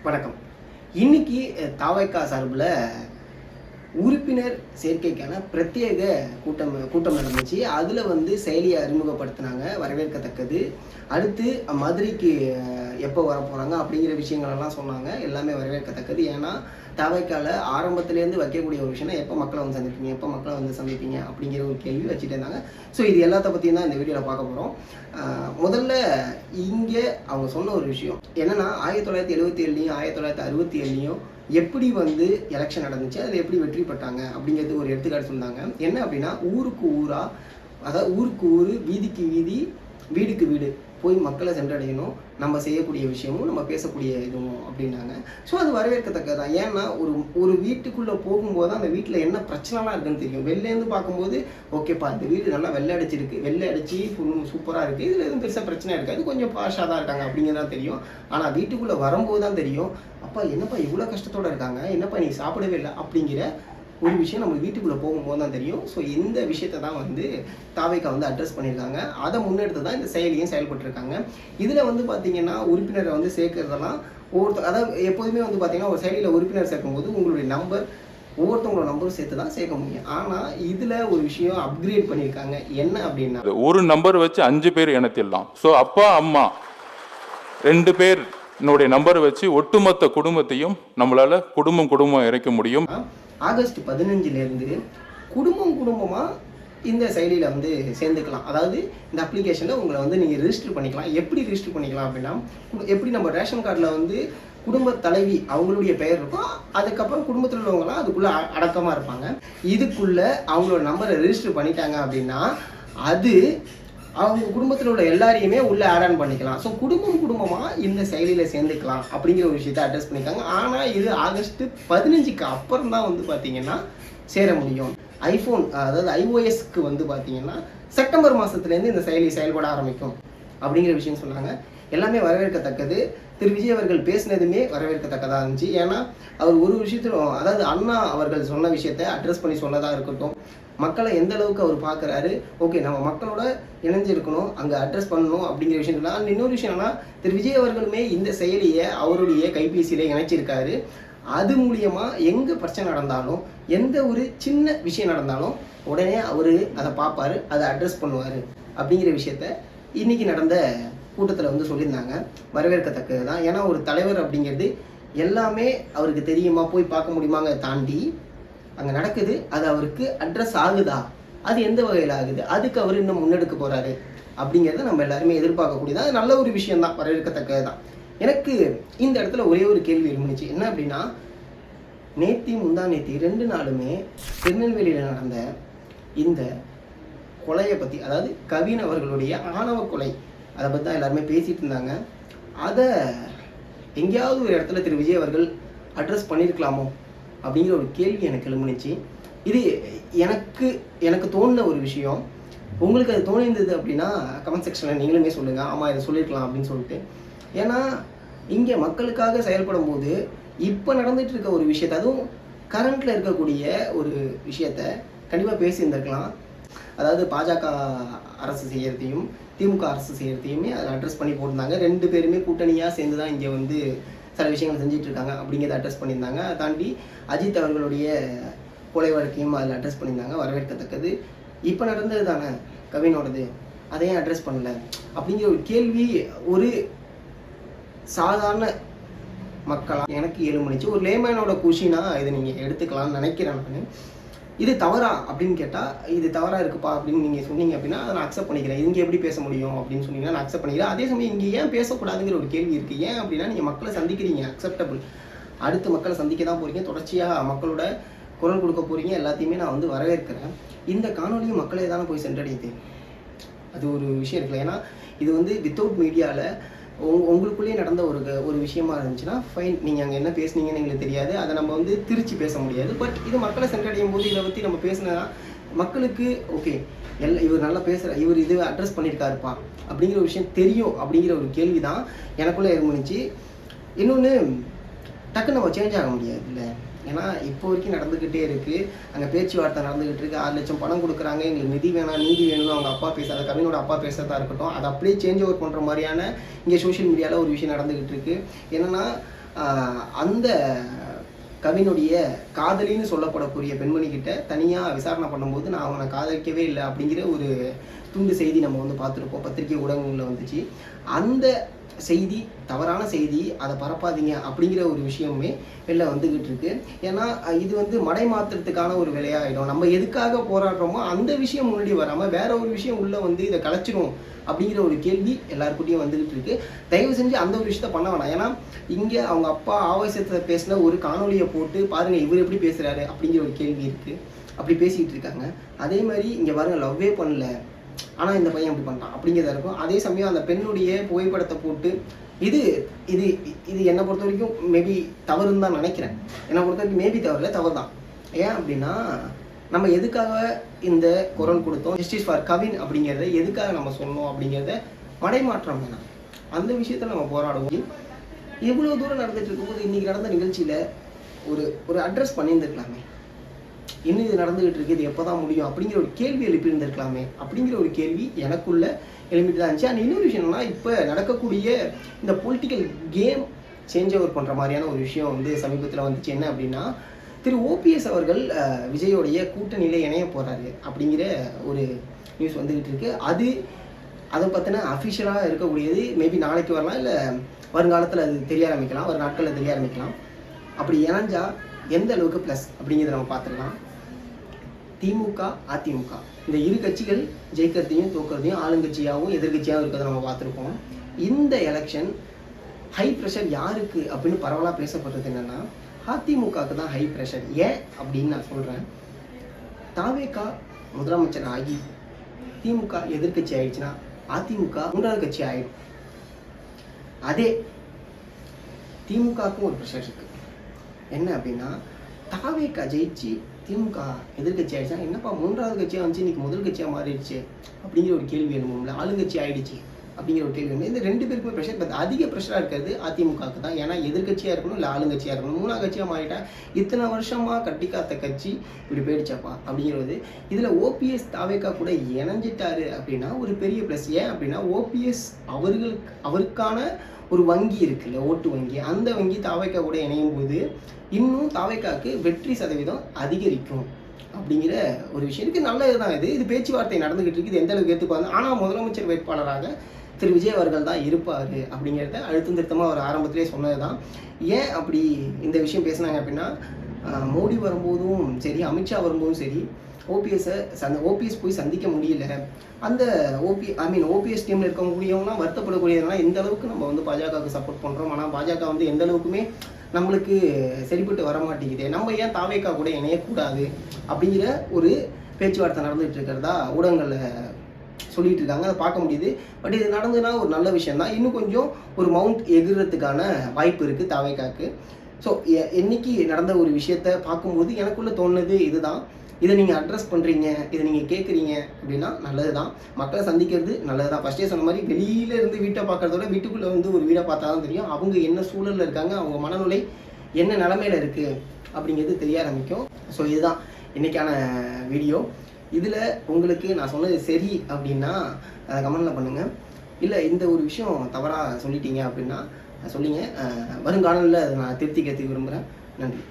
வணக்கம். இன்னைக்கு தாவைக்கா சார்பில் உறுப்பினர் சேர்க்கைக்கான பிரத்யேக கூட்டம் நடந்துச்சு. அதில் செயலியை அறிமுகப்படுத்தினாங்க, வரவேற்கத்தக்கது. அடுத்து மதுரைக்கு எப்போ வர போகிறாங்க அப்படிங்கிற விஷயங்களெல்லாம் சொன்னாங்க, எல்லாமே வரவேற்கத்தக்கது. ஏன்னா தாவைக்கால ஆரம்பத்துலேருந்து வைக்கக்கூடிய ஒரு விஷயம்னா எப்போ மக்களை சந்திப்பீங்க அப்படிங்கிற ஒரு கேள்வி வச்சுட்டு இருந்தாங்க. ஸோ இது எல்லாத்த பற்றியும் தான் இந்த வீடியோவில் பார்க்க போகிறோம். முதல்ல இங்கே அவங்க சொன்ன ஒரு விஷயம் என்னென்னா 1977லையும் 1967லையும் எப்படி எலெக்ஷன் நடந்துச்சு, அதில் எப்படி வெற்றி பெற்றாங்க அப்படிங்கிறது ஒரு எடுத்துக்காட்டு சொன்னாங்க. என்ன அப்படின்னா, ஊருக்கு ஊராக, அதாவது ஊருக்கு ஊர், வீதிக்கு வீதி, வீடுக்கு வீடு போய் மக்களை சென்றடையணும், நம்ம செய்யக்கூடிய விஷயமும் நம்ம பேசக்கூடிய இதுவும் அப்படின்னாங்க. ஸோ அது வரவேற்கத்தக்கதான். ஏன்னா ஒரு வீட்டுக்குள்ளே போகும்போது தான் அந்த வீட்டில் என்ன பிரச்சனைலாம் இருக்குன்னு தெரியும். வெளிலேருந்து பார்க்கும்போது ஓகேப்பா இந்த வீடு நல்லா வெள்ளை அடிச்சு சூப்பராக இருக்குது, இதில் எதுவும் பெருசாக பிரச்சனை இருக்காது, கொஞ்சம் பாஷாக தான் இருக்காங்க அப்படிங்கிறதான் தெரியும். ஆனால் வீட்டுக்குள்ளே வரும்போது தான் தெரியும், அப்பா என்னப்பா இவ்வளோ கஷ்டத்தோடு இருக்காங்க, என்னப்பா நீ சாப்பிடவே இல்லை அப்படிங்கிற ஒரு விஷயம் நம்ம வீட்டுக்குள்ளே போகும்போது தான் தெரியும். ஸோ இந்த விஷயத்தை தான் தாவைக்கா அட்ரஸ் பண்ணியிருக்காங்க. அதை முன்னெடுத்து தான் இந்த செயலியும் செயல்பட்டுருக்காங்க. இதில் பார்த்தீங்கன்னா உறுப்பினரை சேர்க்கறதெல்லாம் அதாவது எப்போதுமே பார்த்தீங்கன்னா ஒரு செயலியில் உறுப்பினர் சேர்க்கும்போது உங்களுடைய நம்பர், ஒவ்வொருத்தவங்களோட நம்பரும் சேர்த்து தான் சேர்க்க முடியும். ஆனால் இதில் ஒரு விஷயம் அப்கிரேட் பண்ணியிருக்காங்க. என்ன அப்படின்னா, ஒரு நம்பர் வச்சு 5 பேர் இணைத்திடலாம். ஸோ அப்பா அம்மா 2 பேர் என்னுடைய நம்பரை வச்சு ஒட்டுமொத்த குடும்பத்தையும் நம்மளால குடும்பம் இறைக்க முடியும். ஆகஸ்ட் 15லேருந்து குடும்பமாக இந்த செயலியில் சேர்ந்துக்கலாம். அதாவது இந்த அப்ளிகேஷனில் உங்களை நீங்கள் ரிஜிஸ்டர் பண்ணிக்கலாம். எப்படி ரிஜிஸ்டர் பண்ணிக்கலாம் அப்படின்னா, எப்படி நம்ம ரேஷன் கார்டில் குடும்ப தலைவி அவங்களுடைய பெயர் இருக்கும், அதுக்கப்புறம் குடும்பத்தில் உள்ளவங்களாம் அதுக்குள்ளே அடக்கமாக இருப்பாங்க. இதுக்குள்ளே அவங்களோட நம்பரை ரிஜிஸ்டர் பண்ணிட்டாங்க அப்படின்னா அது அவங்க குடும்பத்தில் உள்ள எல்லாரையுமே உள்ளே ஆட் ஆன் பண்ணிக்கலாம். ஸோ குடும்பமாக இந்த செயலியில் சேர்ந்துக்கலாம் அப்படிங்கிற ஒரு விஷயத்தை அட்ரஸ் பண்ணியிருக்காங்க. ஆனால் இது ஆகஸ்ட் 15க்கு அப்புறம் தான் பார்த்தீங்கன்னா சேர முடியும். ஐஃபோன், அதாவது iOSக்கு பார்த்தீங்கன்னா செப்டம்பர் மாதத்துலேருந்து இந்த செயலி செயல்பட ஆரம்பிக்கும் அப்படிங்கிற விஷயம் சொன்னாங்க. எல்லாமே வரவேற்கத்தக்கது. திரு விஜய் அவர்கள் பேசினதுமே வரவேற்கத்தக்கதாக இருந்துச்சு. ஏன்னா அவர் ஒரு விஷயத்திலும், அதாவது அண்ணா அவர்கள் சொன்ன விஷயத்தை அட்ரஸ் பண்ணி சொன்னதாக இருக்கட்டும், மக்களை எந்த அளவுக்கு அவர் பார்க்குறாரு, ஓகே நம்ம மக்களோட இணைஞ்சிருக்கணும், அங்கே அட்ரஸ் பண்ணணும் அப்படிங்கிற விஷயம். இன்னொரு விஷயம்னா, திரு விஜய் அவர்களுமே இந்த செயலியை அவருடைய கைபேசியில் இணைச்சிருக்காரு. அது மூலியமாக எங்கே பிரச்சனை நடந்தாலும், எந்த ஒரு சின்ன விஷயம் நடந்தாலும் உடனே அவர் அதை பார்ப்பார், அதை அட்ரஸ் பண்ணுவார் அப்படிங்கிற விஷயத்த இன்றைக்கி நடந்த கூட்டத்தில் சொல்லியிருந்தாங்க. வரவேற்கத்தக்கது தான். ஏன்னா ஒரு தலைவர் அப்படிங்கிறது எல்லாமே அவருக்கு தெரியுமா, போய் பார்க்க முடியுமாங்க தாண்டி அங்கே நடக்குது, அது அவருக்கு அட்ரஸ் ஆகுதா, அது எந்த வகையில் ஆகுது, அதுக்கு அவர் இன்னும் முன்னெடுக்க போகிறாரு அப்படிங்கிறத நம்ம எல்லாருமே எதிர்பார்க்கக்கூடியதான். அது நல்ல ஒரு விஷயந்தான், வரவேற்கத்தக்கது தான். எனக்கு இந்த இடத்துல ஒரே ஒரு கேள்வி இருந்துச்சு. என்ன அப்படின்னா, முந்தா நேத்தி 2 நாளுமே திருநெல்வேலியில் நடந்த இந்த கொலையை பற்றி, அதாவது கவின் அவர்களுடைய ஆணவ கொலை, அதை பற்றி தான் எல்லாருமே பேசிகிட்டு இருந்தாங்க. அதை எங்கேயாவது ஒரு இடத்துல திரு விஜய் அவர்கள் அட்ரஸ் பண்ணியிருக்கலாமோ அப்படிங்கிற ஒரு கேள்வி எனக்கு எழுந்துச்சு. இது எனக்கு தோணுன ஒரு விஷயம். உங்களுக்கு அது தோணியிருந்தது அப்படின்னா கமெண்ட் செக்ஷனில் நீங்களுமே சொல்லுங்கள், ஆமாம் இதை சொல்லியிருக்கலாம் அப்படின்னு சொல்லிட்டு. ஏன்னா இங்கே மக்களுக்காக செயல்படும் போது இப்போ நடந்துட்டு இருக்க ஒரு விஷயத்தை, அதுவும் கரண்ட்டில் இருக்கக்கூடிய ஒரு விஷயத்த கண்டிப்பாக பேசியிருந்திருக்கலாம். அதாவது பாஜக அரசு செய்கிறதையும் திமுக அரசு செய்கிறதையுமே அதை அட்ரஸ் பண்ணி போட்டிருந்தாங்க. 2 பேருமே கூட்டணியாக சேர்ந்து தான் இங்கே சில விஷயங்கள் செஞ்சுட்டு இருக்காங்க அப்படிங்கிறத அட்ரஸ் பண்ணியிருந்தாங்க. அதை தாண்டி அஜித் அவர்களுடைய கொலை வழக்கையும் அதில் அட்ரஸ் பண்ணியிருந்தாங்க, வரவேற்கத்தக்கது. இப்போ நடந்தது தானே கவினோடது, அதையும் அட்ரஸ் பண்ணல அப்படிங்கிற ஒரு கேள்வி ஒரு சாதாரண மக்களாக எனக்கு எழுந்துச்சு. ஒரு லேமேனோட குஷினா இதை நீங்கள் எடுத்துக்கலாம்னு நினைக்கிறேன் நான். இது தவறா அப்படின்னு கேட்டால், இது தவறாக இருக்குப்பா அப்படின்னு நீங்கள் சொன்னீங்க அப்படின்னா அதை நான் அக்செப்ட் பண்ணிக்கிறேன். இங்கே எப்படி பேச முடியும் அப்படின்னு சொன்னீங்கன்னா நான் அக்செப்ட் பண்ணிக்கிறேன். அதே சமயம் இங்கே ஏன் பேசக்கூடாதுங்கிற ஒரு கேள்வி இருக்குது. ஏன் அப்படின்னா, நீங்கள் மக்களை சந்திக்கிறீங்க, அக்செப்டபிள். அடுத்து மக்களை சந்திக்க தான் போகிறீங்க, தொடர்ச்சியாக மக்களோட குரல் கொடுக்க போகிறீங்க, எல்லாத்தையுமே நான் வரவேற்கிறேன். இந்த காணொலியும் மக்களே தானே போய் சென்றடையுது, அது ஒரு விஷயம் இருக்குல்ல. ஏன்னா இது வித்தவுட் மீடியாவில் உங்களுக்குள்ளேயே நடந்த ஒரு விஷயமா இருந்துச்சுன்னா ஃபைன், நீங்கள் அங்கே என்ன பேசுனீங்கன்னு எங்களுக்கு தெரியாது, அதை நம்ம திருச்சி பேச முடியாது. பட் இது மக்களை சென்றடையும் போது இதை பற்றி நம்ம பேசினா மக்களுக்கு ஓகே, இவர் நல்லா பேசுகிற, இவர் இது அட்ரஸ் பண்ணியிருக்காருப்பா அப்படிங்கிற ஒரு விஷயம் தெரியும் அப்படிங்கிற ஒரு கேள்வி தான் எனக்குள்ளே இருந்துச்சு. இன்னொன்று, டக்குன்னு நம்ம சேஞ்ச் ஆக முடியாது இல்லை. ஏன்னா இப்போ வரைக்கும் நடந்துக்கிட்டே இருக்குது, அங்கே பேச்சுவார்த்தை நடந்துக்கிட்டு இருக்குது. 6 லட்சம் பணம் கொடுக்குறாங்க, எங்களுக்கு நிதி வேணாம், நீதி வேணும்னு அவங்க அப்பா பேச, அதை கவினோட அப்பா பேசுகிறதா இருக்கட்டும், அதை அப்படியே சேஞ்ச் ஓவர் பண்ணுற மாதிரியான இங்கே சோஷியல் மீடியாவில் ஒரு விஷயம் நடந்துக்கிட்டு இருக்குது. என்னென்னா அந்த கவினுடைய காதலின்னு சொல்லப்படக்கூடிய பெண்மணி கிட்ட தனியாக விசாரணை பண்ணும்போது நான் அவனை காதலிக்கவே இல்லை அப்படிங்கிற ஒரு துண்டு செய்தி நம்ம வந்து பார்த்துருப்போம், பத்திரிகை ஊடகங்களில் வந்துச்சு. அந்த செய்தி தவறான செய்தி, அதை பரப்பாதீங்க அப்படிங்கிற ஒரு விஷயமே வெளில வந்துக்கிட்டு இருக்கு. ஏன்னா இது வந்து மடை மாற்றுறதுக்கான ஒரு வேலையாகிடும். நம்ம எதுக்காக போராடுறோமோ அந்த விஷயம் முன்னாடி வராமல் வேற ஒரு விஷயம் உள்ளே வந்து இதை கலைச்சிடும் அப்படிங்கிற ஒரு கேள்வி எல்லாருக்கிட்டையும் வந்துக்கிட்டு இருக்கு. தயவு செஞ்சு அந்த ஒரு விஷயத்த பண்ண வேணாம். ஏன்னா இங்கே அவங்க அப்பா ஆவேசத்தை பேசின ஒரு காணொலியை போட்டு பாருங்க இவர் எப்படி பேசுகிறாரு அப்படிங்கிற ஒரு கேள்வி இருக்குது. அப்படி பேசிக்கிட்டு இருக்காங்க. அதே மாதிரி இங்கே பாருங்க லவ்வே பண்ணல ஆனால் இந்த பையன் அப்படி பண்ணிட்டான் அப்படிங்கிறதா இருக்கும். அதே சமயம் அந்த பெண்ணுடைய புகைப்படத்தை போட்டு இது இது இது என்னை பொறுத்த வரைக்கும் மேபி தவறுன்னு தான் நினைக்கிறேன். என்னை பொறுத்த வரைக்கும் மேபி தவறு தான். ஏன் அப்படின்னா நம்ம எதுக்காக இந்த குரல் கொடுத்தோம், ஜஸ்டிஸ் ஃபார் கவின் அப்படிங்கிறத எதுக்காக நம்ம சொன்னோம் அப்படிங்கிறத மடைமாற்றம் வேணாம், அந்த விஷயத்தில் நம்ம போராடுவோம். இவ்வளோ தூரம் நடந்துட்டு இருக்கும்போது இன்றைக்கி நடந்த நிகழ்ச்சியில் ஒரு அட்ரஸ் பண்ணியிருந்துருக்கலாமே, இன்னும் இது நடந்துகிட்டு இருக்கு, இது எப்போ தான் முடியும் அப்படிங்கிற ஒரு கேள்வி எழுப்பியிருந்திருக்கலாமே அப்படிங்கிற ஒரு கேள்வி எனக்குள்ள எழுப்பிட்டு தான் இருந்துச்சு. அண்ட் இன்னொரு விஷயம் என்னன்னா, இப்போ நடக்கக்கூடிய இந்த பொலிட்டிக்கல் கேம் சேஞ்ச் ஓவர் பண்ணுற மாதிரியான ஒரு விஷயம் வந்து சமீபத்தில் வந்துச்சு. என்ன அப்படின்னா, திரு ஓபிஎஸ் அவர்கள் விஜயோடைய கூட்டணியில இணைய போகிறாரு அப்படிங்கிற ஒரு நியூஸ் வந்துக்கிட்டு இருக்கு. அதை பற்றின அஃபிஷியலாக இருக்கக்கூடியது மேபி நாளைக்கு வரலாம், இல்லை வருங்காலத்தில் அது தெரிய ஆரம்பிக்கலாம், ஒரு நாட்களில் தெரிய ஆரம்பிக்கலாம். அப்படி இணைஞ்சா எந்த அளவுக்கு ப்ளஸ் அப்படிங்கிறத நம்ம பார்த்துக்கலாம். திமுக அதிமுக இந்த இரு கட்சிகள் ஜெயிக்கிறதையும் தோக்கிறதையும் ஆளுங்கட்சியாகவும் எதிர்கட்சியாகவும் இருக்கிறத நம்ம பார்த்துருக்கோம். இந்த எலெக்ஷன் ஹை ப்ரெஷர் யாருக்கு அப்படின்னு பரவலாக பேசப்படுறது என்னென்னா, அதிமுகவுக்கு தான் ஹை ப்ரெஷர். ஏன் அப்படின்னு நான் சொல்கிறேன். தாவேகா முதலமைச்சர் ஆகி திமுக எதிர்கட்சி ஆயிடுச்சுன்னா அதிமுக மூன்றாவது கட்சி ஆகிடும். அதே திமுகவுக்கும் ஒரு ப்ரெஷர் இருக்குது. என்ன அப்படின்னா, தாவேகா ஜெயிச்சு திமுக எதிர்கட்சி ஆயிடுச்சா, என்னப்பா மூன்றாவது கட்சியாக வந்துச்சு இன்னைக்கு முதல் கட்சியாக மாறிடுச்சு அப்படிங்கிற ஒரு கேள்வி எழும்பும்ல, ஆளுங்கட்சி ஆயிடுச்சு அப்படிங்கிற ஒரு கேள்வி. இந்த ரெண்டு பேருக்குமே ப்ரெஷர், பட் அதிக ப்ரெஷராக இருக்கிறது அதிமுகவுக்கு தான். ஏன்னா எதிர்கட்சியாக இருக்கணும், இல்லை ஆளுங்கட்சியாக இருக்கணும். மூணாவது கட்சியாக மாறிட்டா இத்தனை வருஷமாக கட்டி காத்த கட்சி இப்படி போயிடுச்சாப்பா அப்படிங்கிறது. இதில் ஓபிஎஸ் தாவேகா கூட இணைஞ்சிட்டாரு அப்படின்னா ஒரு பெரிய ப்ளஸ். ஏன் அப்படின்னா ஓபிஎஸ் அவருக்கான ஒரு வங்கி இருக்குல்ல, ஓட்டு வங்கி, அந்த வங்கி தாவேகா கூட இணையும் போது இன்னும் தாவேகாவுக்கு வெற்றி சதவீதம் அதிகரிக்கும் அப்படிங்கிற ஒரு விஷயம் இருக்குது. நல்லது தான். இது பேச்சுவார்த்தை நடந்துகிட்டு இருக்குது. எந்த அளவுக்கு ஏற்றுப்பாங்க. ஆனால் முதலமைச்சர் வேட்பாளராக திரு விஜய் அவர்கள் தான் இருப்பார் அப்படிங்கிறத அழுத்தம் திருத்தமாக அவர் ஆரம்பத்திலே சொன்னது தான். ஏன் அப்படி இந்த விஷயம் பேசுனாங்க அப்படின்னா, மோடி வரும்போதும் சரி, அமித்ஷா வரும்போதும் சரி, ஓபிஎஸ் போய் சந்திக்க முடியல. அந்த ஓபிஎஸ் டீமில் இருக்கக்கூடியவங்களாம் வருத்தப்படக்கூடியதுனா எந்த அளவுக்கு நம்ம வந்து பாஜகவுக்கு சப்போர்ட் பண்ணுறோம். ஆனால் பாஜக வந்து எந்த அளவுக்குமே நம்மளுக்கு சரிப்பட்டு வர மாட்டேங்குது, நம்ம ஏன் தாவேகா கூட இணையக்கூடாது அப்படிங்கிற ஒரு பேச்சுவார்த்தை நடந்துகிட்டு இருக்கிறதா ஊடகங்களில் சொல்லிட்டு இருக்காங்க. அதை பார்க்க முடியுது. பட் இது நடந்ததுன்னா ஒரு நல்ல விஷயம் தான். இன்னும் கொஞ்சம் ஒரு மவுண்ட் எகுறதுக்கான வாய்ப்பு இருக்குது தாவேகாவுக்கு. ஸோ இன்னைக்கு நடந்த ஒரு விஷயத்த பார்க்கும்போது எனக்குள்ளே தோணுது இதுதான். இதை நீங்கள் அட்ரஸ் பண்ணுறீங்க, இதை நீங்கள் கேட்குறீங்க அப்படின்னா நல்லது தான். மக்களை சந்திக்கிறது நல்லது தான். ஃபஸ்ட்டே சொன்ன மாதிரி வெளியில இருந்து வீட்டை பார்க்குறதோட வீட்டுக்குள்ளே வந்து ஒரு வீடை பார்த்தா தான் தெரியும் அவங்க என்ன சூழலில் இருக்காங்க, அவங்க மனநிலை என்ன நிலமையில இருக்குது அப்படிங்கிறது தெரிய ஆரம்பிக்கும். ஸோ இதுதான் இன்றைக்கான வீடியோ. இதில் உங்களுக்கு நான் சொன்னது சரி அப்படின்னா கமெண்டில் பண்ணுங்கள். இல்லை இந்த ஒரு விஷயம் தவறாக சொல்லிட்டீங்க அப்படின்னா சொல்லிங்க. வருங்காலங்களில் அதை நான் திருத்திக்கிறதுக்கு விரும்புகிறேன். நன்றி.